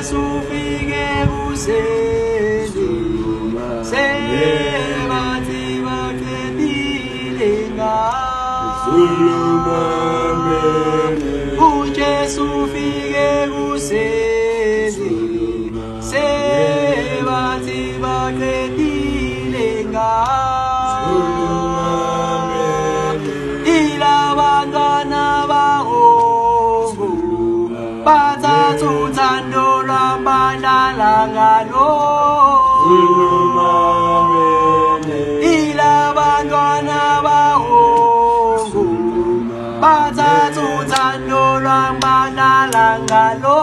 uJesu ufike kuseni sebathi baqedile ngawe uJesu ufike kuseni sebathi baqedile ngawe ilabantwana bahongo bathatha uthando lwabadala ngalo ilabantwana bahongo bathatha uthando lwabadala ngalo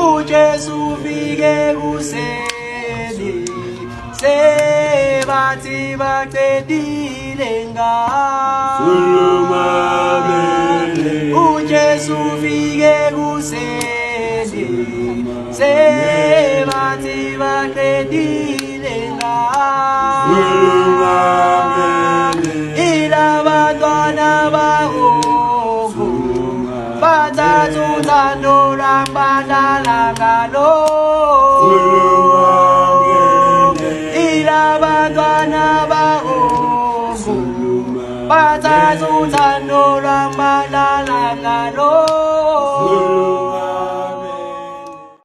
uJesu ufike kuseni sebathi baqedile ngawe uJesu ufike kuseni sebathi baqedile ngawe ilabantwana bahongo bathatha uthando lwabadala ngalo ilabantwana bahongo bathatha uthando lwabadala